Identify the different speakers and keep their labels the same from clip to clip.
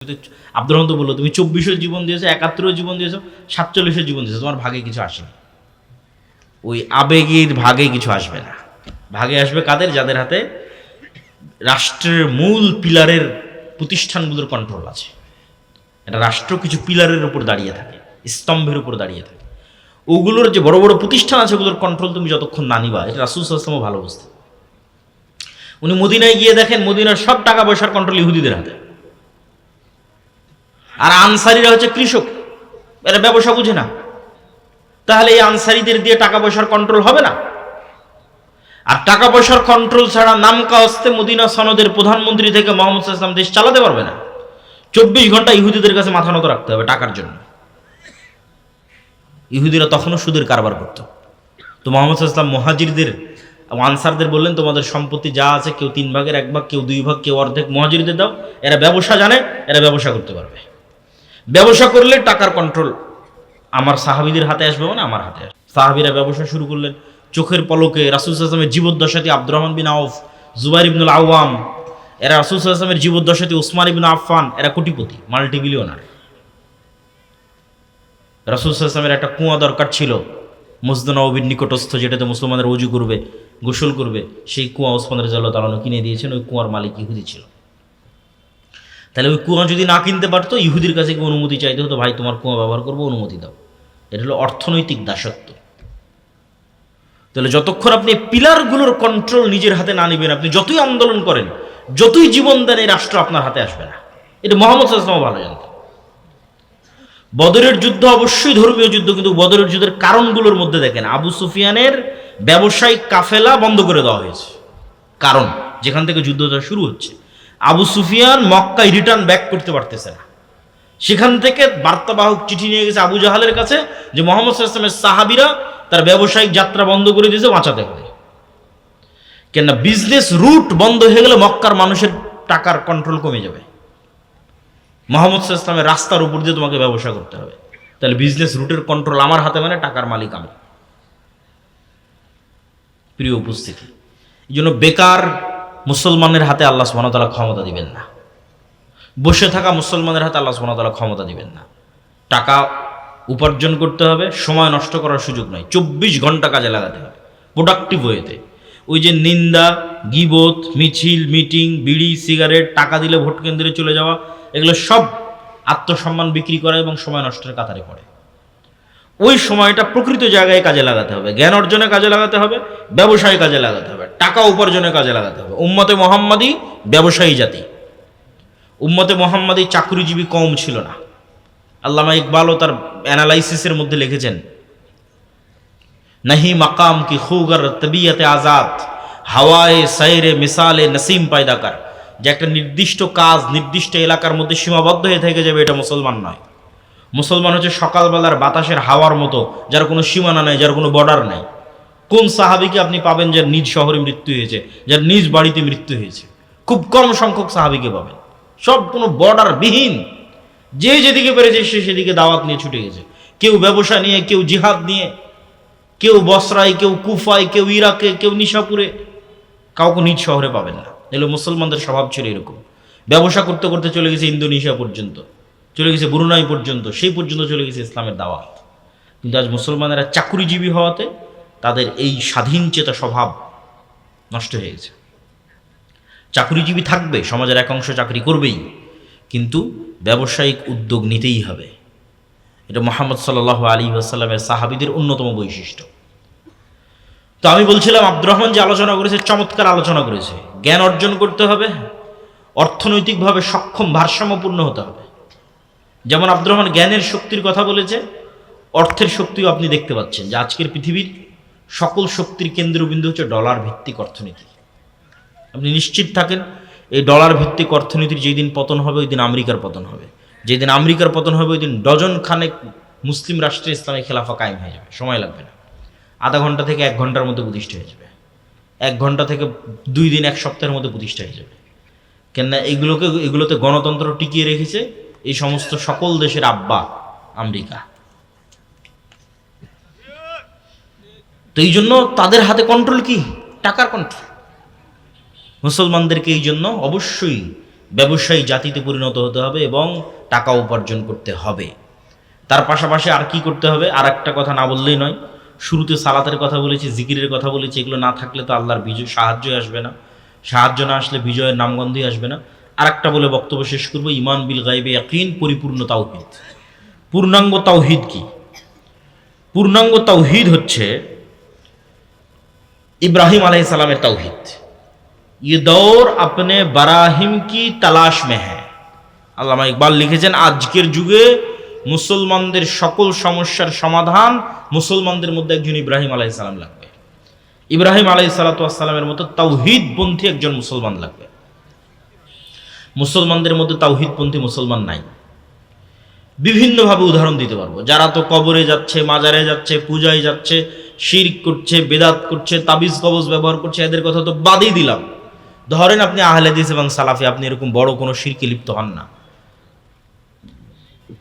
Speaker 1: আব্দুর রহমান তো বললো তুমি 24-এর জীবন দিয়েছো, 71-এর জীবন দিয়েছো, 47-এর জীবন দিয়েছো, তোমার ভাগে কিছু আসেনি। ওই আবেগের ভাগে কিছু আসবে না। ভাগে আসবে কাদের? যাদের হাতে রাষ্ট্রের মূল পিলারের প্রতিষ্ঠানগুলোর কন্ট্রোল আছে। এটা রাষ্ট্র কিছু পিলারের উপর দাঁড়িয়ে থাকে, স্তম্ভের উপর দাঁড়িয়ে থাকে। ওগুলোর যে বড় বড় প্রতিষ্ঠান আছে ওগুলোর কন্ট্রোল তুমি যতক্ষণ না নিবা, এটা রাসূল সাল্লাল্লাহু আলাইহি ওয়াসাল্লাম ভালো বুঝতে। উনি মদিনায় গিয়ে দেখেন মদিনার সব টাকা পয়সার কন্ট্রোল ইহুদিদের হাতে। আর আনসারীরা হচ্ছে কৃষক, এরা ব্যবসা বুঝে না। তাহলে এই আনসারীদের দিয়ে টাকা পয়সার কন্ট্রোল হবে না। আর টাকা পয়সার কন্ট্রোল ছাড়া নামকা হস্তে মদিনা সনদের প্রধানমন্ত্রী থেকে মুহাম্মদ সাল্লাল্লাহু আলাইহি ওয়াসাল্লাম দেশ চালাতে পারবে না। 24 ঘন্টা ইহুদিদের কাছে মাথা নত রাখতে হবে টাকার জন্য। ইহুদিরা তখনও সুদের কারবার করত। তো মুহাম্মদ সাল্লাল্লাহু আলাইহি ওয়াসাল্লাম মুহাজিরদের আনসারদের বললেন, তোমাদের সম্পত্তি যা আছে কেউ 3 ভাগের 1 ভাগ, কেউ 2 ভাগ, কেউ অর্ধেক মুহাজিরদের দাও। এরা ব্যবসা জানে, এরা ব্যবসা করতে পারবে। ব্যবসা করলে টাকার কন্ট্রোল আমার সাহাবীদের হাতে আসবে, মানে আমার হাতে আসবে। সাহাবীরা ব্যবসা শুরু করলেন চোখের পলকে। রাসূল সাল্লাল্লাহু আলাইহি ওয়াসাল্লামের জীবদ্দশাতে আব্দুর রহমান বিন আউফ, জুবাইর ইবনুল আওয়াম, এরা রাসূল সাল্লাল্লাহু আলাইহি ওয়াসাল্লামের জীবদ্দশাতে উসমান ইবনে আফফান, এরা কোটিপতি, মাল্টিবিলিয়নার। রাসূল সাল্লাল্লাহু আলাইহি ওয়াসাল্লামের একটা কুয়া দরকার ছিল মসজিদ নববীর নিকটস্থ, যেটাতে মুসলমানরা ওযু করবে, গোসল করবে। সেই কুয়া ওসমান রাদিয়াল্লাহু তাআলা কিনে দিয়েছেন। ওই কুয়ার মালিক ইহুদি ছিল। তাহলে ওই কুয়া যদি না কিনতে পারতো, ইহুদির কাছে কি অনুমতি চাইতে হতো, ভাই তোমার কুয়া ব্যবহার করবো, অনুমতি দাও। এটা হলো অর্থনৈতিক দাসত্ব। তাহলে যতক্ষণ আপনি পিলারগুলোর কন্ট্রোল নিজের হাতে না নেবেন, আপনি যতই আন্দোলন করেন, যতই জীবন দেন, এই রাষ্ট্র আপনার হাতে আসবে না। এটা মুহাম্মদ সাল্লাল্লাহু আলাইহি ওয়াসাল্লাম ভালো জানতেন। বদরের যুদ্ধ অবশ্যই ধর্মীয় যুদ্ধ, কিন্তু বদরের যুদ্ধের কারণগুলোর মধ্যে দেখেন আবু সুফিয়ানের ব্যবসায়িক কাফেলা বন্ধ করে দেওয়া হয়েছে। কারণ যেখান থেকে যুদ্ধটা শুরু হচ্ছে, আবু সুফিয়ান মক্কায় রিটার্ন ব্যাক করতে পারতেছে না। সেখান থেকে বার্তাবাহক চিঠি নিয়ে গেছে আবু জাহালের কাছে যে মুহাম্মদ সাল্লাল্লাহু আলাইহি ওয়াসাল্লামের সাহাবীরা তার ব্যবসায়িক যাত্রা বন্ধ করে দিয়েছে, বাঁচাতে হবে। কেননা বিজনেস রুট বন্ধ হয়ে গেলে মক্কার মানুষের টাকার কন্ট্রোল কমে যাবে। মুহাম্মদ সাল্লাল্লাহু আলাইহি ওয়াসাল্লামের রাস্তার উপর দিয়ে তোমাকে ব্যবসা করতে হবে। তাহলে বিজনেস রুটের কন্ট্রোল আমার হাতে, মানে টাকার মালিক আমি। প্রিয় উপস্থিতি, এই জন্য বেকার মুসলমানের হাতে আল্লাহ সুবহানাহু ওয়া তাআলা ক্ষমতা দিবেন না। বসে থাকা মুসলমানের হাতে আল্লাহ সুবহানাহু ওয়া তাআলা ক্ষমতা দিবেন না। টাকা উপার্জন করতে হবে, সময় নষ্ট করার সুযোগ নাই। 24 ঘন্টা কাজে লাগাতে হবে প্রোডাক্টিভ ওয়েতে। ওই যে নিন্দা, গীবত, মিছিল, মিটিং, বিড়ি, সিগারেট, টাকা দিলে ভোট কেন্দ্রে চলে যাওয়া, এগুলো সব আত্মসম্মান বিক্রি করা এবং সময় নষ্টের কাতারে পড়ে। ওই সময়টা প্রকৃত জায়গায় কাজে লাগাতে হবে, জ্ঞান অর্জনে কাজে লাগাতে হবে, ব্যবসায় কাজে লাগাতে হবে, টাকা উপার্জনে কাজে লাগাতে হবে। উম্মতে মুহাম্মাদি ব্যবসায়ী জাতি, উম্মতে মুহাম্মাদি চাকরিজীবী কওম ছিল না। আল্লামা ইকবালও তার অ্যানালাইসিসের মধ্যে লিখেছেন, নাহি মাকাম কি খুগর তবিয়তে আজাদ, হাওয়ায়ে সাইরে মিসালে নসিম পায়দা কর। যে একটা নির্দিষ্ট কাজ নির্দিষ্ট এলাকার মধ্যে সীমাবদ্ধ হয়ে থেকে যাবে, এটা মুসলমান নয়। মুসলমান হচ্ছে সকালবেলার বাতাসের হাওয়ার মতো, যার কোনো সীমানা নাই, যার কোনো বর্ডার নাই। কোন সাহাবীকে আপনি পাবেন যার নিজ শহরে মৃত্যু হয়েছে, যার নিজ বাড়িতে মৃত্যু হয়েছে? খুব কম সংখ্যক সাহাবীকে পাবেন। সব কোনো বর্ডার বিহীন, যে যেদিকে পেরেছে সে সেদিকে দাওয়াত নিয়ে ছুটে গেছে। কেউ ব্যবসা নিয়ে, কেউ জিহাদ নিয়ে, কেউ বসরায়, কেউ কুফায়, কেউ ইরাকে, কেউ নিশাপুরে। কাউকে নিজ শহরে পাবেন না। এগুলো মুসলমানদের স্বভাব ছিল এরকম। ব্যবসা করতে করতে চলে গেছে ইন্দোনেশিয়া পর্যন্ত, চলে গেছে ব্রুনাই পর্যন্ত, সেই পর্যন্ত চলে গেছে ইসলামের দাওয়াত। কিন্তু আজ মুসলমানেরা চাকুরিজীবী হওয়াতে তাদের এই স্বাধীন চেতা স্বভাব নষ্ট হয়ে গেছে। চাকুরিজীবী থাকবে, সমাজের এক অংশ চাকরি করবেই, কিন্তু ব্যবসায়িক উদ্যোগ নিতেই হবে। এটা মুহাম্মদ সাল্লাল্লাহু আলাইহি ওয়াসাল্লামের সাহাবীদের অন্যতম বৈশিষ্ট্য। তো আমি বলছিলাম আব্দুর রহমান যে আলোচনা করেছে, চমৎকার আলোচনা করেছে। জ্ঞান অর্জন করতে হবে, অর্থনৈতিকভাবে সক্ষম, ভারসাম্যপূর্ণ হতে হবে। যেমন আব্দুর রহমান জ্ঞানের শক্তির কথা বলেছে, অর্থের শক্তিও আপনি দেখতে পাচ্ছেন যে আজকের পৃথিবীর সকল শক্তির কেন্দ্রবিন্দু হচ্ছে ডলার ভিত্তিক অর্থনীতি। আপনি নিশ্চিত থাকেন এই ডলার ভিত্তিক অর্থনীতির যেই দিন পতন হবে, ওই দিন আমেরিকার পতন হবে। যেদিন আমেরিকার পতন হবে, ওই দিন ডজন খানেক মুসলিম রাষ্ট্রে ইসলামী খেলাফা কায়েম হয়ে যাবে। সময় লাগবে না, আধা ঘন্টা থেকে 1 ঘন্টার মধ্যে প্রতিষ্ঠা হয়ে যাবে। 1 ঘন্টা থেকে 2 দিন, 1 সপ্তাহের মধ্যে প্রতিষ্ঠা হয়ে যাবে। কেননা এগুলোতে গণতন্ত্র টিকিয়ে রেখেছে এই সমস্ত সকল দেশের আব্বা আমেরিকা। তো এই জন্য তাদের হাতে কন্ট্রোল কি? টাকার কন্ট্রোল। মুসলমানদেরকে এই জন্য অবশ্যই ব্যবসায়ী জাতিতে পরিণত হতে হবে এবং টাকা উপার্জন করতে হবে। তার পাশাপাশি আর কি করতে হবে, আর একটা কথা না বললেই নয়। শুরুতে সালাতের কথা বলেছি, জিকিরের কথা বলেছি, এগুলো না থাকলে তো আল্লাহর বিজয় সাহায্যই আসবে না, সাহায্য না আসলে বিজয়ের নামগন্ধই আসবে না। আর একটা বলে বক্তব্য শেষ করব, ঈমান বিল গায়বে ইয়াকিন, পরিপূর্ণ তাওহীদ। পূর্ণাঙ্গ তাওহীদ কি? পূর্ণাঙ্গ তাওহীদ হচ্ছে ইব্রাহিম আলাইহিস সালামের তাওহীদ। ये दौर अपने बराहिम की तलाश में है। আল্লামা ইকবাল লিখেছেন, আজকের যুগে মুসলমানদের সকল সমস্যার সমাধান মুসলমানদের মধ্যে একজন ইব্রাহিম আলাইহিস সালাম লাগবে। ইব্রাহিম আলাইহিস সালামের মতো তাওহীদপন্থী একজন মুসলমান লাগবে। মুসলমানদের মধ্যে তাওহীদপন্থী মুসলমান নাই। বিভিন্নভাবে উদাহরণ দিতে পারবো। যারা তো কবরে যাচ্ছে, মাজারে যাচ্ছে, পূজায় যাচ্ছে, শিরক করছে, বেদাত করছে, তাবিজ কবজ ব্যবহার করছে, এদের কথা তো বাদই দিলাম। ধরেন আপনি আহলে হাদিস এবং সালাফি, আপনি এরকম বড় কোনো শিরকে লিপ্ত হন না,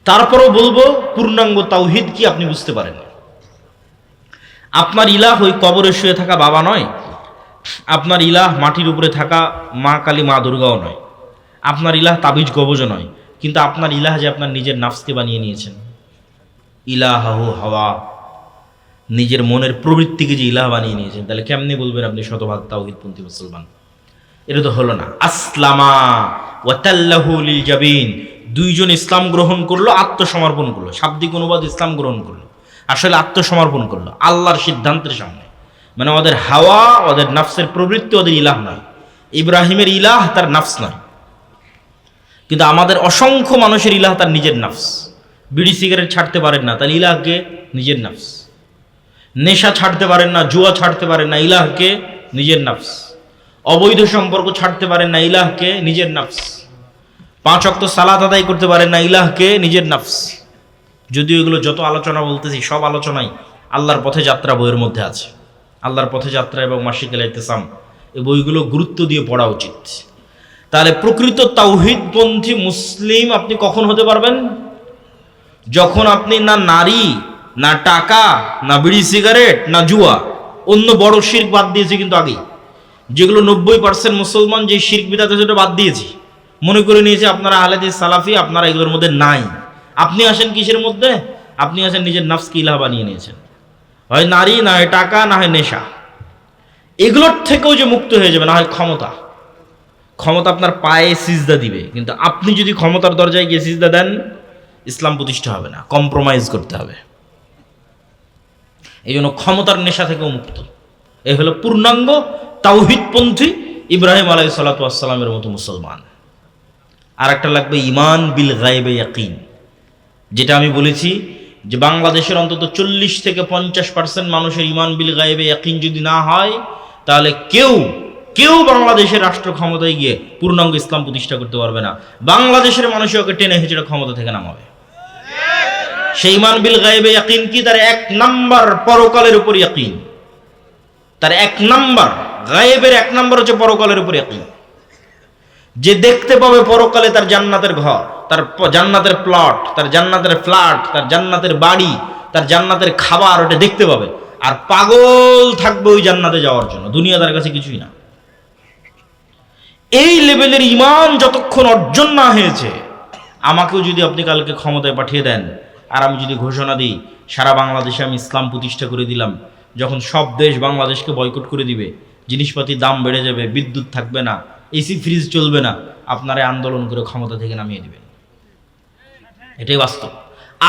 Speaker 1: তারপরও বলবো পূর্ণাঙ্গ তাওহীদ কি আপনি বুঝতে পারেন। আপনার ইলাহ ওই কবরে শুয়ে থাকা বাবা নয়, আপনার ইলাহ মাটির উপরে থাকা মা কালী, মা দুর্গাও নয়, আপনার ইলাহ তাবিজ কবজও নয়, কিন্তু আপনার ইলাহ যে আপনার নিজের নাফসকে বানিয়ে নিয়েছেন। ইলাহু হাওয়া, নিজের মনের প্রবৃত্তিকে যে ইলাহ বানিয়ে নিয়েছেন, তাহলে কেমনি বলবেন আপনি শতভাগ তাওহীদপন্থী মুসলমান? এটা তো হলো না। আসলামা ওয়া তাল্লাহু লিল জাবিন, দুইজন ইসলাম গ্রহণ করলো, আত্মসমর্পণ করলো। শাব্দিক অনুবাদ ইসলাম গ্রহণ করলো, আসলে আত্মসমর্পণ করলো আল্লাহর সিদ্ধান্তের সামনে। মানে ওদের হাওয়া, ওদের নাফসের প্রবৃত্তি ওদের ইলাহ নয়। ইব্রাহিমের ইলাহ তার নাফস নয়, কিন্তু আমাদের অসংখ্য মানুষের ইলাহ তার নিজের নাফস। বিড়ি সিগারেট ছাড়তে পারেন না, তাহলে ইলাহকে নিজের নাফস। নেশা ছাড়তে পারেন না, জুয়া ছাড়তে পারেন না, ইলাহকে নিজের নাফস। অবৈধ সম্পর্ক ছাড়তে পারেন না, ইলাহকে নিজের নাফস। 5 ওয়াক্ত সালাত আদায় করতে পারেন না, ইলাহকে নিজের নাফস। যদিও এগুলো যত আলোচনা বলতেছি, সব আলোচনাই আল্লাহর পথে যাত্রা বইয়ের মধ্যে আছে। আল্লাহর পথে যাত্রা এবং মাসিকুল ইতিসাম, এই বইগুলো গুরুত্ব দিয়ে পড়া উচিত। তাহলে প্রকৃত তাওহীদপন্থী মুসলিম আপনি কখন হতে পারবেন? যখন আপনি না নারী, না টাকা, না বিড়ি সিগারেট, না জুয়া, অন্য বড় শিরক বাদ দিয়েছে। কিন্তু আগেই যেগুলো 90% মুসলমান যে শিরক বিদআত সেটা বাদ দিয়েছি, মনে করে নিয়েছে আপনারা আহলে হাদিস সালাফি, আপনারা এগুলোর মধ্যে নাই। আপনি আসেন কিসের মধ্যে? আপনি আসেন নিজের নাফসকে ইলাহ বানিয়ে নিয়েছেন। হয় নারী, না হয় টাকা, না হয় নেশা। এগুলোর থেকেও যে মুক্ত হয়ে যাবে, না হয় ক্ষমতা। ক্ষমতা আপনার পায়ে সিজদা দিবে, কিন্তু আপনি যদি ক্ষমতার দরজায় গিয়ে সিজদা দেন, ইসলাম প্রতিষ্ঠা হবে না, কম্প্রোমাইজ করতে হবে। এই জন্য ক্ষমতার নেশা থেকেও মুক্ত। এই হলো পূর্ণাঙ্গ তাওহীদপন্থী ইব্রাহিম আলাইহিস সালাতু ওয়াস সালামের মতো মুসলমান। আর একটা লাগবে ঈমান বিল গায়বে ইয়াকিন, যেটা আমি বলেছি যে বাংলাদেশের অন্তত 40 থেকে 50% মানুষের ঈমান বিল গায়বে ইয়াকিন যদি না হয়, তাহলে কেউ বাংলাদেশের রাষ্ট্র ক্ষমতায় গিয়ে পূর্ণাঙ্গ ইসলাম প্রতিষ্ঠা করতে পারবে না। বাংলাদেশের মানুষ ওকে টেনে হেঁচড়ে ক্ষমতা থেকে নামাবে। সেই ঈমান বিল গায়বে ইয়াকিন কি? তার 1 নাম্বার পরকালের উপর ইয়াকিন। তার 1 নাম্বার গায়েবের 1 নাম্বার হচ্ছে পরকালের উপর ইয়াকিন। যে দেখতে পাবে পরকালে তার জান্নাতের ঘর, তার জান্নাতের প্লট, তার জান্নাতের ফ্ল্যাট, তার জান্নাতের বাড়ি, তার জান্নাতের খাবার, ওটা দেখতে পাবে। আর পাগল থাকবে ওই জান্নাতে যাওয়ার জন্য, দুনিয়া তার কাছে কিছুই না। এই লেভেলের ঈমান যতক্ষণ অর্জন না হয়েছে, আমাকেও যদি আপনি কালকে ক্ষমতায় পাঠিয়ে দেন আর আমি যদি ঘোষণা দিই সারা বাংলাদেশে আমি ইসলাম প্রতিষ্ঠা করে দিলাম, যখন সব দেশ বাংলাদেশকে বয়কট করে দিবে, জিনিসপাতির দাম বেড়ে যাবে, বিদ্যুৎ থাকবে না, এসি ফ্রিজ চলবে না, আপনারা আন্দোলন করে ক্ষমতা থেকে নামিয়ে দিবেন। এটাই বাস্তব।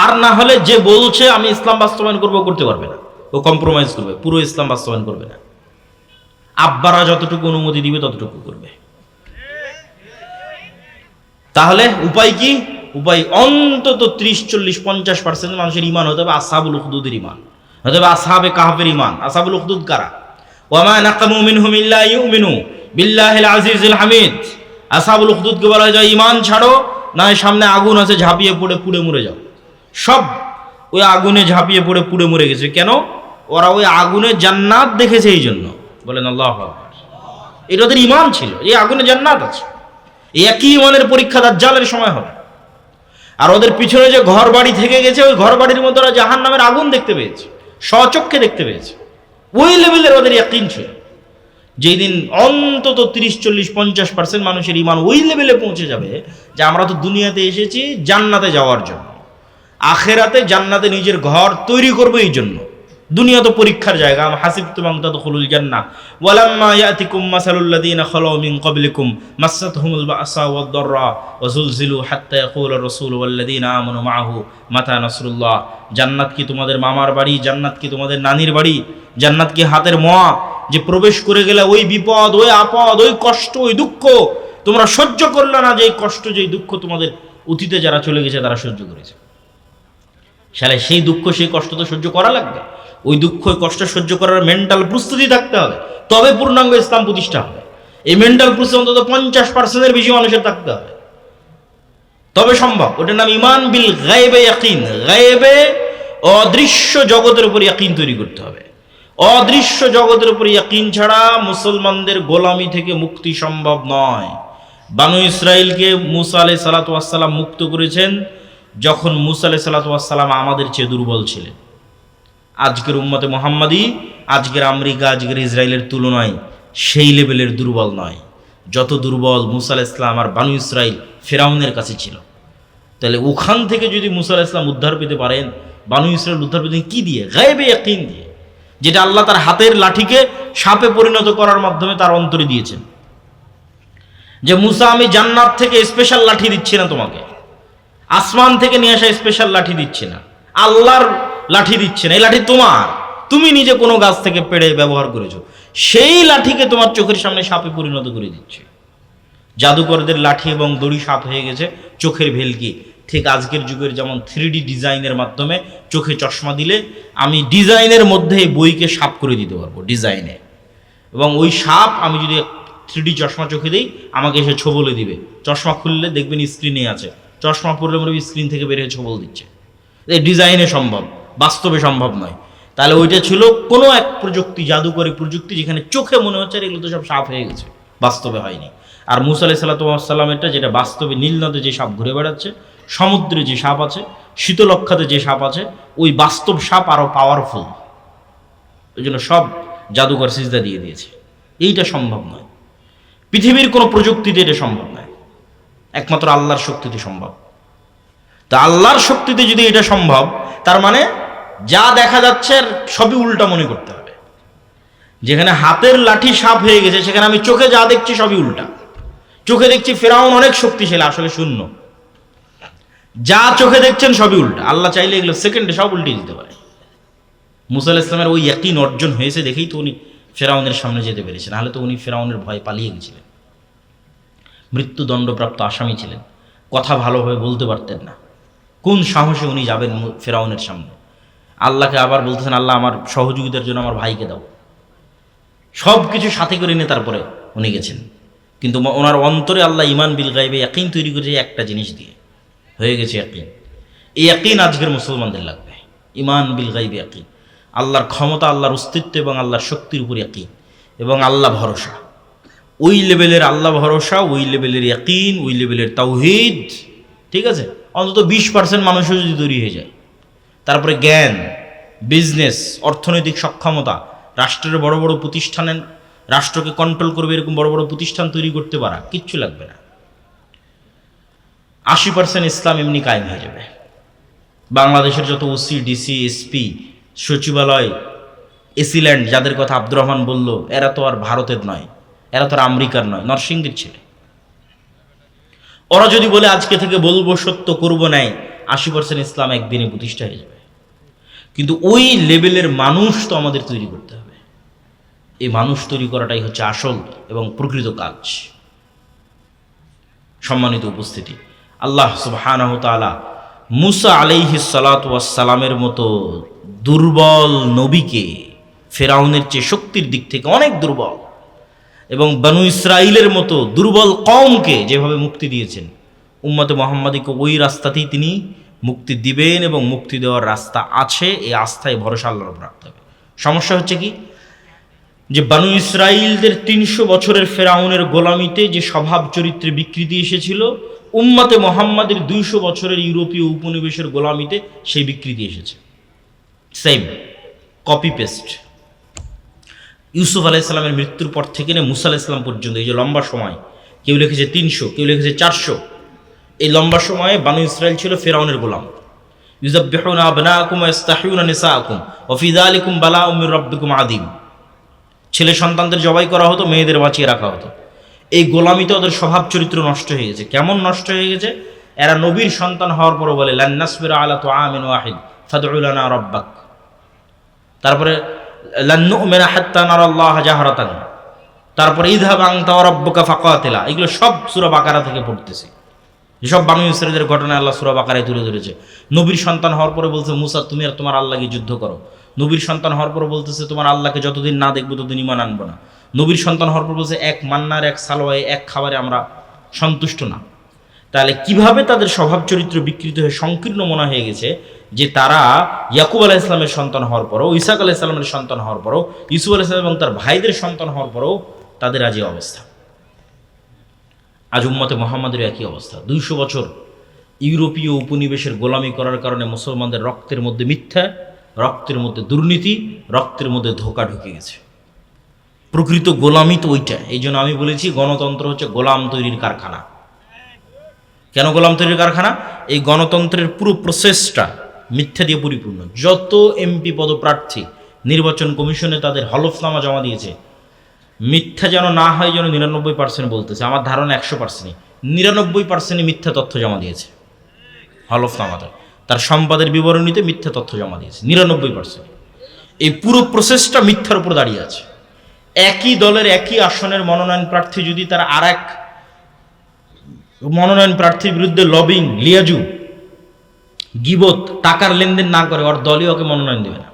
Speaker 1: আর না হলে যে বলছে আমি ইসলাম বাস্তবায়ন করবো, করতে পারবে না, ও কম্প্রোমাইজ করবে, পুরো ইসলাম বাস্তবায়ন করবে না। আব্বারা যতটুকু অনুমতি দিবে ততটুকু করবে। তাহলে উপায় কি? উপায় অন্তত 30-40-50% মানুষের ঈমান হতে হবে আসহাবুল উখদুদের ঈমান, হতে হবে আসহাবে কাহফের ঈমান। আসহাবুল উখদুদ কারা? ওয়ামা নাকামু মিনহুম ইল্লা ইউমিনু বিল্লাহিল আজিজিল হামিদ। আসহাবুল উখদুদকে বলা হয় ঈমান ছাড়ো, না হয় সামনে আগুন আছে, ঝাঁপিয়ে পড়ে পুড়ে মরে যাও। সব ওই আগুনে ঝাঁপিয়ে পড়ে পুড়ে মরে গেছে। কেন? ওরা ওই আগুনে জান্নাত দেখেছে, এই জন্য। বলেন আল্লাহু আকবার। এটা ওদের ঈমান ছিল, এই আগুনে জান্নাত আছে। এই একই ঈমানের পরীক্ষা দাজ্জালের সময় হবে। আর ওদের পিছনে যে ঘর বাড়ি থেকে গেছে, ওই ঘর বাড়ির মধ্যে ওরা জাহান্নামের আগুন দেখতে পেয়েছে, স্বচক্ষে দেখতে পেয়েছে। ওই লেভেলের ওদের ইয়াকিন ছিল যেই দিন অন্তত 30-40-50% মানুষের ইমান ওই লেভেলে পৌঁছে যাবে যে আমরা তো দুনিয়াতে এসেছি জান্নাতে যাওয়ার জন্য, আখেরাতে জান্নাতে নিজের ঘর তৈরি করবো এই জন্য। দুনিয়া তো পরীক্ষার জায়গা। হাসিবতুম আন তাদখুলুল জান্নাহ ওয়ালাম্মা ইয়াতিকুম মাসালুল্লাযীনা খালাউ মিন ক্বাবলিকুম মাসাতহুমুল বা'সা ওয়াদ-দাররা ওয়া যুলজিলু হাত্তা ইয়াকুলার রাসূলু ওয়াল্লাযীনা আমানু মাআহু মাতা নাসরুল্লাহ। জান্নাত কি তোমাদের মামার বাড়ি? জান্নাত কি তোমাদের নানির বাড়ি? জান্নাত কি হাতের মোয়া যে প্রবেশ করে গেলে ওই বিপদ, ওই আপদ, ওই কষ্ট, ওই দুঃখ তোমরা সহ্য করলে না, যে কষ্ট, যে দুঃখ তোমাদের অতীতে যারা চলে গেছে তারা সহ্য করেছে। শালা সেই দুঃখ, সেই কষ্ট তো সহ্য করা লাগবে। ওই দুঃখ, ওই কষ্ট সহ্য করার মেন্টাল প্রস্তুতি থাকতে হবে, তবে পূর্ণাঙ্গ ইসলাম প্রতিষ্ঠা হবে। এই মেন্টাল প্রস্তুতি অন্তত 50%-এর বেশি মানুষের থাকতে হবে, তবে সম্ভব। ওটার নাম ইমান বিল গায়বে ইয়াকিন। গায়বে অদৃশ্য জগতের উপর ইয়াকিন তৈরি করতে হবে। অদৃশ্য জগতের উপর ইয়াকিন ছাড়া মুসলমানদের গোলামি থেকে মুক্তি সম্ভব নয়। বানু ইসরাইলকে মুসা আলাইহিস সালাতু ওয়াস সালাম মুক্ত করেছেন যখন মুসা আলাইহিস সালাতু ওয়াস সালাম আমাদের চেয়ে দুর্বল ছিলেন। আজকের উম্মতে মুহাম্মাদি, আজকের আমেরিকা, আজকের ইসরায়েলের তুলনায় সেই লেভেলের দুর্বল নয় যত দুর্বল মুসা আলাইহিস সালাম আর বানু ইসরাইল ফেরাউনের কাছে ছিল। তাহলে ওখান থেকে যদি মুসা আলাইহিস সালাম উদ্ধার পেতে পারেন, বানু ইসরাইল উদ্ধার পেতেন কি দিয়ে? গায়বে ইয়াকিন দিয়ে, যেটা আল্লাহ তার হাতের লাঠিকে সাপে পরিণত করার মাধ্যমে তার অন্তরে দিয়েছেন। যে মুসা, আমি জান্নাত থেকে স্পেশাল লাঠি দিচ্ছি না তোমাকে, আসমান থেকে নিয়ে আসা স্পেশাল লাঠি দিচ্ছি না, আল্লাহর লাঠি দিচ্ছে না। এই লাঠি তোমার, তুমি নিজে কোনো গাছ থেকে পেড়ে ব্যবহার করেছো, সেই লাঠিকে তোমার চোখের সামনে সাপে পরিণত করে দিচ্ছে। জাদুকরদের লাঠি এবং দড়ি সাপ হয়ে গেছে চোখের ভেলকি। ঠিক আজকের যুগের যেমন 3D ডিজাইনের মাধ্যমে চোখে চশমা দিলে আমি ডিজাইনের মধ্যে এই বইকে সাপ করে দিতে পারবো ডিজাইনে, এবং ওই সাপ আমি যদি 3D চশমা চোখে দিই আমাকে এসে ছোবলে দিবে। চশমা খুললে দেখবেন স্ক্রিনে আছে, চশমা পড়লে মনে হবে স্ক্রিন থেকে বেরিয়ে ছোবল দিচ্ছে। এই ডিজাইনে সম্ভব, বাস্তবে সম্ভব নয়। তাহলে ওইটা ছিল কোনো এক প্রযুক্তি, জাদুকরী প্রযুক্তি, যেখানে চোখে মনে হচ্ছে এগুলো তো সব সাপ হয়ে গেছে, বাস্তবে হয়নি। আর মুসা আলাইহিস সালাতু ওয়াস সালামেরটা, যেটা বাস্তবে নীল নদে যে সাপ ঘুরে বেড়াচ্ছে, সমুদ্রে যে সাপ আছে, শীতলক্ষাতে যে সাপ আছে, ওই বাস্তব সাপ আরো পাওয়ারফুল। ওই জন্য সব জাদুকর সিজদা দিয়ে দিয়েছে। এইটা সম্ভব নয়, পৃথিবীর কোনো প্রযুক্তিতে এটা সম্ভব নয়, একমাত্র আল্লাহর শক্তিতে সম্ভব। তা আল্লাহর শক্তিতে যদি এটা সম্ভব, তার মানে যা দেখা যাচ্ছে সবই উল্টা মনে করতে হবে। যেখানে হাতের লাঠি সাপ হয়ে গেছে, সেখানে আমি চোখে যা দেখছি সবই উল্টা। চোখে দেখছি ফেরাউন অনেক শক্তিশালী, আসলে শূন্য। যা চোখে দেখছেন সবই উল্টা। আল্লাহ চাইলে এগুলো সেকেন্ডে সব উল্টে দিতে পারে। মুসা আলাইহিস সালামের ওই ইয়াকিন অর্জন হয়েছে দেখেই তো উনি ফেরাউনের সামনে যেতে পেরেছেন, নাহলে তো উনি ফেরাউনের ভয়ে পালিয়ে গেছিলেন, মৃত্যুদণ্ডপ্রাপ্ত আসামি ছিলেন, কথা ভালোভাবে বলতে পারতেন না। কোন সাহসে উনি যাবেন ফেরাউনের সামনে? আল্লাহকে আবার বলতেছেন, আল্লাহ আমার সহযোগিতার জন্য আমার ভাইকে দাও। সব কিছু সাথে করে নিয়ে তারপরে উনি গেছেন, কিন্তু ওনার অন্তরে আল্লাহ ইমান বিল গায়বে ইয়াকিন তৈরি করেছে একটা জিনিস দিয়ে, হয়ে গেছে ইয়াকিন। এই ইয়াকিন আজকের মুসলমানদের লাগবে, ইমান বিল গায়বে ইয়াকিন। আল্লাহর ক্ষমতা, আল্লাহর অস্তিত্ব এবং আল্লাহর শক্তির উপর ইয়াকিন এবং আল্লাহ ভরসা। ওই লেভেলের আল্লাহ ভরসা, ওই লেভেলের ইয়াকিন, ওই লেভেলের তাওহীদ, ঠিক আছে? অন্তত 20% মানুষও যদি তৈরি হয়ে যায়, তারপরে জ্ঞান, বিজনেস, অর্থনৈতিক সক্ষমতা, রাষ্ট্রের বড় বড় প্রতিষ্ঠানের, রাষ্ট্রকে কন্ট্রোল করবে এরকম বড় বড় প্রতিষ্ঠান তৈরি করতে পারা, কিচ্ছু লাগবে না। 80% ইসলাম এমনি কায়েম হয়ে যাবে। বাংলাদেশের যত ওসি, ডিসি, এসপি, সচিবালয়, এসিল্যান্ড, যাদের কথা আব্দুর রহমান বলল, এরা তো আর ভারতের নয়, এরা তো আর আমেরিকার নয়, নরসিংদীর ছেলে। ওরা যদি বলে আজকে থেকে বলবো সত্য করবো নাই, 80% ইসলাম একদিনে প্রতিষ্ঠা হয়ে যাবে। কিন্তু ওই লেভেলের মানুষ তো আমাদের তৈরি করতে হবে। এই মানুষ তৈরি করাটাই হচ্ছে আসল এবং প্রকৃত কাজ। সম্মানিত উপস্থিতি, আল্লাহ সুবহানাহু ওয়া তাআলা মুসা আলাইহিস সালাতু ওয়াস সালামের মতো দুর্বল নবীকে, ফেরাউনের চেয়ে শক্তির দিক থেকে অনেক দুর্বল, এবং বনু ইসরাইলের মতো দুর্বল কওমকে যেভাবে মুক্তি দিয়েছেন, উম্মতে মুহাম্মাদীকে ওই রাস্তাতেই তিনি মুক্তি দিবেন এবং মুক্তি দেওয়ার রাস্তা আছে। এই আস্থায় ভরসা আল্লাহর উপর রাখতে হবে। সমস্যা হচ্ছে কি, যে বনু ইসরাইলদের 300 বছরের ফেরাউনের গোলামিতে যে স্বভাব চরিত্রে বিকৃতি এসেছিল, উম্মতে মুহাম্মাদের 200 বছরের ইউরোপীয় উপনিবেশের গোলামিতে সেই বিকৃতি এসেছে। Same, copy paste. ইউসুফ আলাইহিসসালামের মৃত্যুর পর থেকে নিয়ে মুসা আলাইহিসসালাম পর্যন্ত, এই যে লম্বা সময়, কেউ লিখেছে 300, কেউ লিখেছে 400, এই লম্বা সময়ে বানু ইসরাইল ছিল ফেরাউনের গোলাম। ইউযাব্বিহুনা আবনাআকুম ওয়া ইস্তাহইউনা নিসাআকুম ওয়া ফি যালিকুম বালাউম মির রাব্বিকুম আযীম। ছেলে সন্তানদের জবাই করা হতো, মেয়েদের বাঁচিয়ে রাখা হতো। এই গোলামিতে ওদের স্বভাব চরিত্র নষ্ট হয়ে গেছে। কেমন নষ্ট হয়ে গেছে? এরা নবীর সন্তান হওয়ার পরও বলে লান নাসবিরা আলা তুআমিন ওয়াহিদ ফাদউ লানা রাব্বাক। তারপরে লান নু'মিনা হাত্তা নারাল্লাহা জাহরাতান। তারপরে ইযহাব আনতা ওয়া রাব্বুকা ফাকাতিলা। এগুলো সব সূরা বাকারা থেকে পড়তেছি। যেসব বানু ইসরাঈলের ঘটনা আল্লাহ সূরা বাকারায় তুলে ধরেছে। নবীর সন্তান হওয়ার পরে বলছে মুসা তুমি আর তোমার আল্লাহকে যুদ্ধ করো। নবীর সন্তান হওয়ার পরে বলতেছে তোমার আল্লাহকে যতদিন না দেখবো ততদিন ঈমান আনবো না। নবীর সন্তান হওয়ার পর বলছে এক মান্নার এক সালোয়ায় এক খাবারে আমরা সন্তুষ্ট না। তাহলে কিভাবে তাদের স্বভাব চরিত্র বিকৃত হয়ে সংকীর্ণ মনে হয়ে গেছে যে তারা ইয়াকুব আলাইহিস সালামের সন্তান হওয়ার পরও, ইসহাক আলাইহিস সালামের সন্তান হওয়ার পরও, ইউসুফ আলাইহিস সালাম এবং তার ভাইদের সন্তান হওয়ার পরও তাদের আজ এই অবস্থা। আজ উম্মতে মুহাম্মাদের একই অবস্থা। 200 বছর ইউরোপীয় উপনিবেশের গোলামি করার কারণে মুসলমানদের রক্তের মধ্যে মিথ্যা, রক্তের মধ্যে দুর্নীতি, রক্তের মধ্যে ধোঁকা ঢুকে গেছে। প্রকৃত গোলামি তো ওইটা। এই জন্য আমি বলেছি গণতন্ত্র হচ্ছে গোলাম তৈরির কারখানা। কেন গোলাম তৈরির কারখানা? এই গণতন্ত্রের পুরো প্রসেসটা মিথ্যা দিয়ে পরিপূর্ণ। যত এমপি পদপ্রার্থী নির্বাচন কমিশনে তাদের হলফনামা জমা দিয়েছে, মিথ্যা যেন না হয় যেন 99% বলতেছে, আমার ধারণা 100%ই 99% মিথ্যা তথ্য জমা দিয়েছে হলফনামাতে। তার সম্পাদের বিবরণীতে মিথ্যা তথ্য জমা দিয়েছে 99%। এই পুরো প্রসেসটা মিথ্যার উপর দাঁড়িয়ে আছে। একই দলের একই আসনের মনোনয়ন প্রার্থী যদি তার আর এক মনোনয়ন প্রার্থীর বিরুদ্ধে লবিং, লিয়াজু, গিবত, টাকার লেনদেন না করে, ওর দলই ওকে মনোনয়ন দেবে না।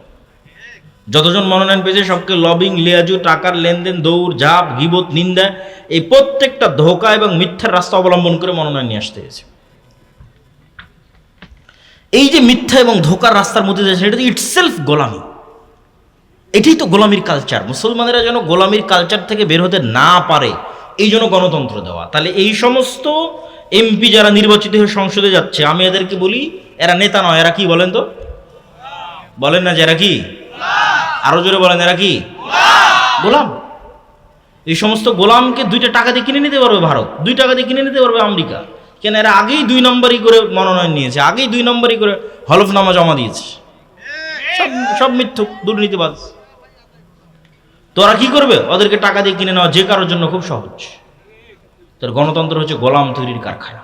Speaker 1: যতজন মনোনয়ন পেয়েছে সবকে লবিং, লিয়াজু, টাকার লেনদেন, দৌড় ঝাঁপ, গিবত, নিন্দা, এই প্রত্যেকটা ধোঁকা এবং মিথ্যার রাস্তা অবলম্বন করে মনোনয়ন নিয়ে আসতে হয়েছে। এই যে মিথ্যা এবং ধোঁকার রাস্তার মধ্যে যাচ্ছে, এটা তো ইটসেলফ গোলামি। এটাই তো গোলামির কালচার। মুসলমানেরা যেন গোলামির কালচার থেকে বের হতে না পারে, এই জন্য গণতন্ত্র দেওয়া। তাহলে এই সমস্ত এমপি যারা নির্বাচিত হয়ে সংসদে যাচ্ছে, আমি এদেরকে বলি এরা নেতা নয়, এরা কি বলেন তো? বলেন না যে এরা কি? আরো জোরে বলেন, এরা কি? গোলাম। এই সমস্ত গোলামকে 2 টাকা দিয়ে কিনে নিতে পারবে ভারত, 2 টাকা দিয়ে কিনে নিতে পারবে আমেরিকা। কেন? এরা আগেই 2 নম্বরই করে মনোনয়ন নিয়েছে, আগেই 2 নম্বরই করে হলফনামা জমা দিয়েছে। সব মিথ্যুক, দুর্নীতিবাজ। তো ওরা কি করবে? ওদেরকে টাকা দিয়ে কিনে নেওয়া যে কারোর জন্য খুব সহজ। তার গণতন্ত্র হচ্ছে গোলাম তৈরির কারখানা।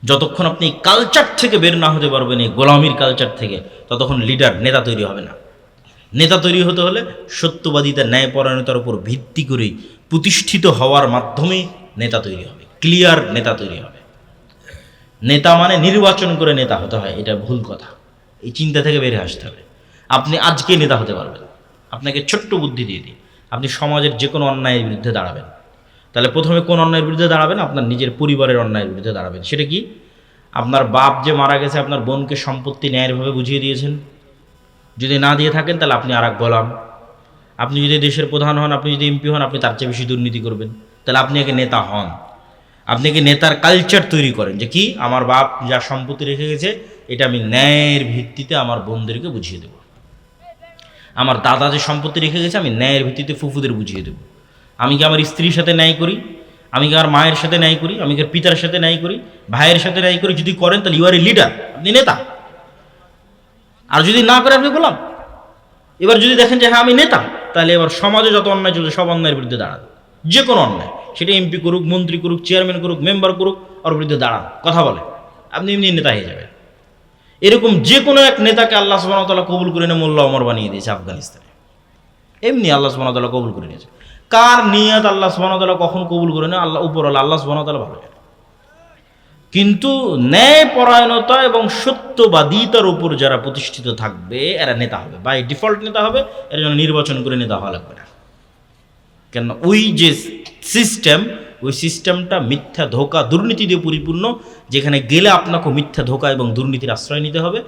Speaker 1: যতক্ষণ আপনি কালচার থেকে বের না হতে পারবেন, এই গোলামির কালচার থেকে, ততক্ষণ লিডার, নেতা তৈরি হবে না। নেতা তৈরি হতে হলে সত্যবাদিতা, ন্যায়পরায়ণতার উপর ভিত্তি করে প্রতিষ্ঠিত হওয়ার মাধ্যমে নেতা তৈরি হবে, ক্লিয়ার নেতা তৈরি হবে। নেতা মানে নির্বাচন করে নেতা হতে হয়, এটা ভুল কথা। এই চিন্তা থেকে বের হয়ে আসতে হবে। আপনি আজকে নেতা হতে পারবেন। আপনাকে ছোট্ট বুদ্ধি দিয়ে দিই, আপনি সমাজের যে কোনো অন্যায়ের বিরুদ্ধে দাঁড়াবেন। তাহলে প্রথমে কোন অন্যায়ের বিরুদ্ধে দাঁড়াবেন? আপনার নিজের পরিবারের অন্যায়ের বিরুদ্ধে দাঁড়াবেন। সেটা কি? আপনার বাপ যে মারা গেছে, আপনার বোনকে সম্পত্তি ন্যায়ভাবে বুঝিয়ে দিয়েছেন? যদি না দিয়ে থাকেন তাহলে আপনি আর এক গোলাম। আপনি যদি দেশের প্রধান হন, আপনি যদি এমপি হন, আপনি তার চেয়ে বেশি দুর্নীতি করবেন, তাহলে আপনি আগে নেতা হন। আপনি কি নেতার কালচার তৈরি করেন যে কি আমার বাপ যা সম্পত্তি রেখে গেছে এটা আমি ন্যায়ের ভিত্তিতে আমার বোনদেরকে বুঝিয়ে দেব। আমার দাদা যে সম্পত্তি রেখে গেছে আমি ন্যায়ের ভিত্তিতে ফুফুদের বুঝিয়ে দেব। আমি কি আমার স্ত্রীর সাথে ন্যায় করি? আমি কি আমার মায়ের সাথে ন্যায় করি? আমি কি পিতার সাথে ন্যায় করি? ভাইয়ের সাথে ন্যায় করি? যদি করেন তাহলে ইউ আর এ লিডার, আপনি নেতা। আর যদি না করে আপনি গোলাম। এবার যদি দেখেন যে হ্যাঁ আমি নেতা, তাহলে এবার সমাজে যত অন্যায় চলছে সব অন্যায়ের বিরুদ্ধে দাঁড়ান। যে কোনো অন্যায়, সেটা এমপি করুক, মন্ত্রী করুক, চেয়ারম্যান করুক, মেম্বার করুক, ওর বিরুদ্ধে দাঁড়ান, কথা বলে, আপনি এমনি নেতা হয়ে যাবেন। এরকম যে কোনো এক নেতাকে আল্লাহ সুবহানাহু ওয়া তাআলা কবুল করে নিয়ে মোল্লা ওমর বানিয়ে দিয়েছে আফগানিস্তানে। এমনি আল্লাহ সুবহানাহু ওয়া তাআলা কবুল করে নিয়েছে। কার নিয়ত আল্লাহ সুবহানাহু ওয়া তাআলা কখন কবুল করে নেয় আল্লাহ উপরওয়ালা আল্লাহ সুবহানাহু ওয়া তাআলা ভালো জানে। কিন্তু ন্যায় পরায়ণতা এবং সত্যবাদিতার উপর যারা প্রতিষ্ঠিত থাকবে এরা নেতা হবে, বাই ডিফল্ট নেতা হবে। এর জন্য নির্বাচন করে নেতা হওয়া লাগবে না। কেন? ওই যে সিস্টেম, ওই সিস্টেমটা মিথ্যা, ধোঁকা, দুর্নীতি দিয়ে পরিপূর্ণ, যেখানে গেলে আপনাকে মিথ্যা, ধোঁকা এবং দুর্নীতির আশ্রয় নিতে হবে।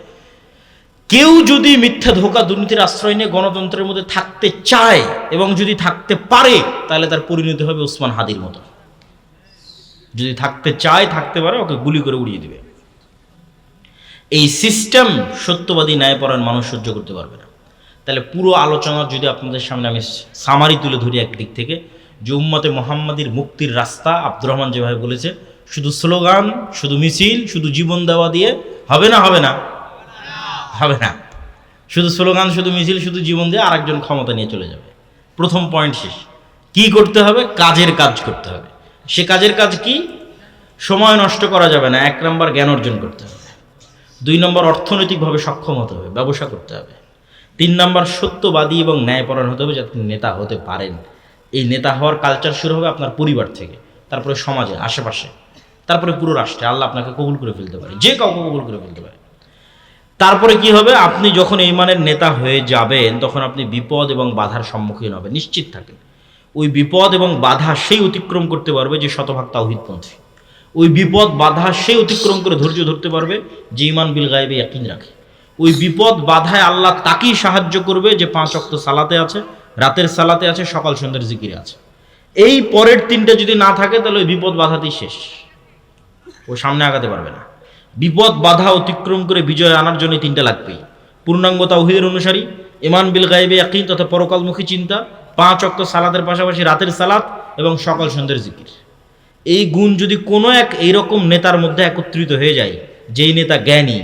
Speaker 1: কেউ যদি মিথ্যা, ধোঁকা, দুর্নীতির আশ্রয় নিয়ে গণতন্ত্রের মধ্যে থাকতে চায় এবং যদি থাকতে পারে, তাহলে তার পরিণতি হবে ওসমান হাদির মতো। যদি থাকতে চায়, থাকতে পারে, ওকে গুলি করে উড়িয়ে দিবে। এই সিস্টেম সত্যবাদী, ন্যায়পরায়ণ মানুষ সহ্য করতে পারবে না। তাহলে পুরো আলোচনা যদি আপনাদের সামনে আমি সামারি তুলে ধরি একদিক থেকে, যে উম্মতে মুহাম্মাদির মুক্তির রাস্তা আব্দুর রহমান যেভাবে বলেছে, শুধু স্লোগান, শুধু মিছিল, শুধু জীবন দেওয়া দিয়ে হবে না, হবে না, হবে না। শুধু স্লোগান, শুধু মিছিল, শুধু জীবন দিয়ে আরেকজন ক্ষমতা নিয়ে চলে যাবে। প্রথম পয়েন্ট শেষ। কি করতে হবে? কাজের কাজ করতে হবে। সে কাজের কাজ কি? সময় নষ্ট করা যাবে না। 1 নম্বর জ্ঞান অর্জন করতে হবে। 2 নম্বর অর্থনৈতিকভাবে সক্ষম হতে হবে, ব্যবসা করতে হবে। 3 নম্বর সত্যবাদী এবং ন্যায়পরায়ণ হতে হবে, যাতে নেতা হতে পারেন। এই নেতা হওয়ার কালচার শুরু হবে আপনার পরিবার থেকে, তারপরে সমাজে, আশেপাশে, তারপরে পুরো রাষ্ট্রে। আল্লাহ আপনাকে কবুল করে ফেলতে পারে, যে কাউকে কবুল করে ফেলতে পারে। তারপরে কি হবে? আপনি যখন এই মানের নেতা হয়ে যাবেন, তখন আপনি বিপদ এবং বাধার সম্মুখীন হবেন, নিশ্চিত থাকেন। ওই বিপদ এবং বাধা সেই অতিক্রম করতে পারবে যে শতভাগ তাওহীদপন্থী। ওই বিপদ বাধা সেই অতিক্রম করে ধৈর্য ধরতে পারবে যে ঈমান বিল গায়বে ইয়াকিন রাখে। ওই বিপদ বাধায় আল্লাহ তাকেই সাহায্য করবে যে 5 ওয়াক্ত সালাতে আছে, রাতের সালাতে আছে, সকাল সন্ধ্যার জিকিরে আছে। এই পরের 3টা যদি না থাকে, তাহলে ওই বিপদ বাধাতেই শেষ, ও সামনে আগাতে পারবে না। বিপদ বাধা অতিক্রম করে বিজয় আনার জন্য 3টা লাগবেই: পূর্ণাঙ্গ তাওহীদের অনুসারী, ঈমান বিল গায়বে ইয়াকিন তথা পরকালমুখী চিন্তা, 5 ওয়াক্ত সালাতের পাশাপাশি রাতের সালাত এবং সকাল সন্ধ্যার জিকির। এই গুণ যদি কোনো এক এইরকম নেতার মধ্যে একত্রিত হয়ে যায়, যেই নেতা জ্ঞানী,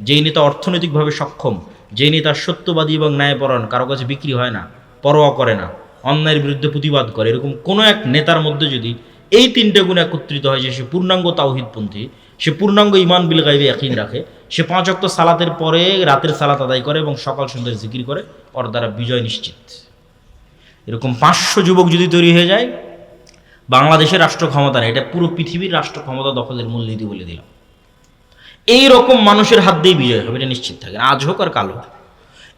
Speaker 1: যেই নেতা অর্থনৈতিকভাবে সক্ষম, যেই নেতা সত্যবাদী এবং ন্যায়পরায়ণ, কারো কাছে বিক্রি হয় না, পরোয়া করে না, অন্যায়ের বিরুদ্ধে প্রতিবাদ করে, এরকম কোনো এক নেতার মধ্যে যদি এই 3টে গুণ একত্রিত হয়, যে সে পূর্ণাঙ্গ তাওহীদপন্থী, সে পূর্ণাঙ্গ ঈমান বিল গায়বে ইয়াকিন রাখে, সে 5 ওয়াক্ত সালাতের পরে রাতের সালাত আদায় করে এবং সকাল সন্ধ্যার জিকির করে, ওর দ্বারা বিজয় নিশ্চিত। এরকম 500 যুবক যদি তৈরি হয়ে যায়, বাংলাদেশের রাষ্ট্র ক্ষমতা নেই, এটা পুরো পৃথিবীর রাষ্ট্র ক্ষমতা দখলের মূলনীতি বলে দিলাম। এই রকম মানুষের হাত দিয়ে বিজয় হবে, এটা নিশ্চিত থাকে, আজ হোক আর কাল হোক।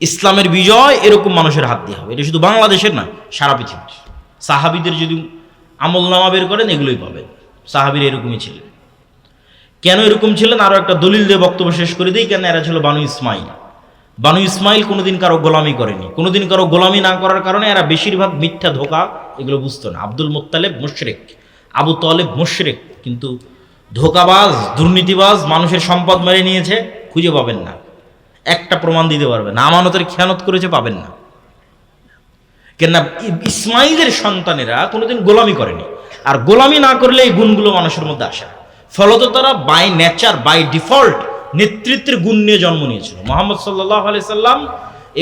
Speaker 1: ইসলামের বিজয় এরকম মানুষের হাত দিয়ে হবে। এটা শুধু বাংলাদেশের না, সারা পৃথিবীর। সাহাবীদের যদি আমলনামা বের করেন, এগুলোই পাবেন। সাহাবীর এরকমই ছিলেন। কেন এরকম ছিলেন? আরও একটা দলিল দিয়ে বক্তব্য শেষ করে দিই। কেন? এরা ছিল বানু ইসমাইল। বানু ইসমাইল কোনোদিন কারো গোলামি করেনি। কোনোদিন কারো গোলামি না করার কারণে এরা বেশিরভাগ মিথ্যা, ধোঁকা এগুলো বুঝতো না। আব্দুল মুত্তালিব মুশরিক, আবু তালেব মুশরিক, কিন্তু ধোঁকাবাজ, দুর্নীতিবাজ, মানুষের সম্পদ মেরে নিয়েছে, খুঁজে পাবেন না, একটা প্রমাণ দিতে পারবেন না। আমানতের খেয়ানত করেছে, পাবেন না। কেননা ইসমাইলের সন্তানেরা কোনোদিন গোলামি করেনি, আর গোলামি না করলে এই গুণগুলো মানুষের মধ্যে আসে না। ফলত তারা বাই নেচার, বাই ডিফল্ট নেতৃত্বের গুণ নিয়ে জন্ম নিয়েছিল। মুহাম্মদ সাল্লাল্লাহু আলাইহি সাল্লাম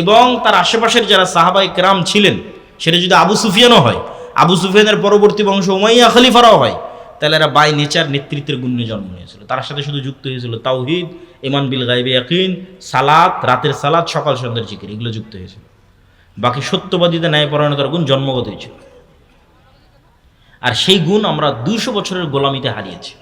Speaker 1: এবং তার আশেপাশের যারা সাহাবায়ে কেরাম ছিলেন, সেটা যদি আবু সুফিয়ানও হয়, আবু সুফিয়ানের পরবর্তী বংশ উমাইয়া খলিফারাও হয়, তাহলে এরা বাই নেচার নেতৃত্বের গুণ নিয়ে জন্ম নিয়েছিল। তার সাথে শুধু যুক্ত হয়েছিল তাওহীদ, ঈমান বিল গায়বে ইয়াকিন, সালাত, রাতের সালাত, সকাল সন্ধ্যার জিকির, এগুলো যুক্ত হয়েছিল। বাকি সত্যবাদীতে ন্যায়পরায়ণতার গুণ জন্মগতই ছিল। আর সেই গুণ আমরা 200 বছরের গোলামিতে হারিয়েছি।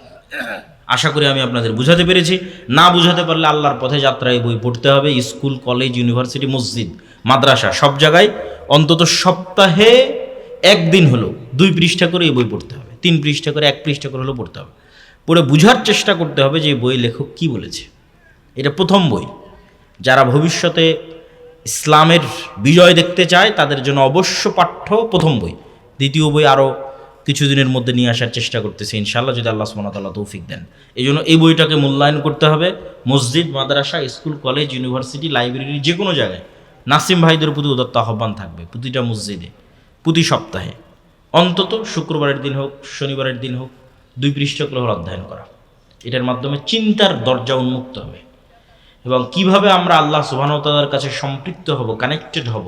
Speaker 1: আশা করি আমি আপনাদের বুঝাতে পেরেছি। না বুঝাতে পারলে আল্লাহর পথে যাত্রায় বই পড়তে হবে। স্কুল, কলেজ, ইউনিভার্সিটি, মসজিদ, মাদ্রাসা, সব জায়গায় অন্তত সপ্তাহে 1 দিন হলো 2 পৃষ্ঠা করে এই বই পড়তে হবে, 3 পৃষ্ঠা করে, 1 পৃষ্ঠা করে হলেও পড়তে হবে। পড়ে বুঝার চেষ্টা করতে হবে যে বই লেখক কি বলেছে। এটা প্রথম বই। যারা ভবিষ্যতে ইসলামের বিজয় দেখতে চায় তাদের জন্য অবশ্য পাঠ্য প্রথম বই। দ্বিতীয় বই আরও কিছুদিনের মধ্যে নিয়ে আসার চেষ্টা করতেছে ইনশাআল্লাহ, যদি আল্লাহ সুবহানাহু ওয়া তাআলা তৌফিক দেন। এই জন্য এই বইটাকে মূল্যায়ন করতে হবে। মসজিদ, মাদ্রাসা, স্কুল, কলেজ, ইউনিভার্সিটি, লাইব্রেরি, যে কোনো জায়গায় নাসিম ভাইদের প্রতি উদাত্ত আহ্বান থাকবে। প্রতিটা মসজিদে প্রতি সপ্তাহে অন্তত শুক্রবারের দিন হোক, শনিবারের দিন হোক, 2 পৃষ্ঠা করে অধ্যয়ন করা। এটার মাধ্যমে চিন্তার দরজা উন্মুক্ত হবে। এবং কিভাবে আমরা আল্লাহ সুবহানাহু ওয়া তাআলার কাছে সম্পৃক্ত হব, কানেক্টেড হব,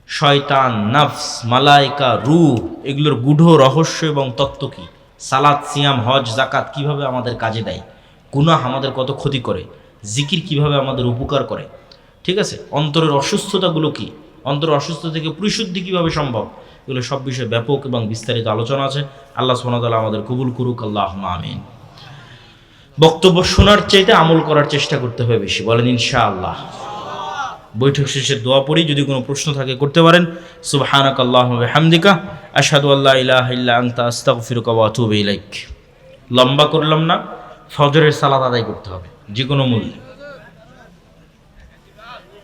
Speaker 1: শয়তান, নফস, মালায়েকা, রূহ, এগুলোর গূঢ় রহস্য এবং তত্ত্ব কী, সালাত, সিয়াম, হজ, যাকাত কিভাবে আমাদের কাজে দেয়, গুনাহ আমাদের কত ক্ষতি করে, জিকির কিভাবে আমাদের উপকার করে, ঠিক আছে, অন্তরের অসুস্থতাগুলো কি, অন্তরের অসুস্থতা থেকে পরিশুদ্ধি কিভাবে সম্ভব, এগুলো সব বিষয়ে ব্যাপক এবং বিস্তারিত আলোচনা আছে। আল্লাহ সুবহানাহু ওয়া তাআলা আমাদের কবুল করুক, আল্লাহুম্মা আমিন। বক্তব্য শোনার চাইতে আমল করার চেষ্টা করতে হবে বেশি, বলেন ইনশাআল্লাহ। বৈঠক শেষে দোয়া পড়ি, যদি কোনো প্রশ্ন থাকে করতে পারেন। সুবহানাকাল্লাহুম্মা ওয়া বিহামদিকা আশহাদু আল্লা ইলাহা ইল্লা আনতা আস্তাগফিরুকা ওয়া আতুবু ইলাইক। লম্বা করলাম না, ফজরের সালাত আদায় করতে হবে যে কোনো মূল্যে।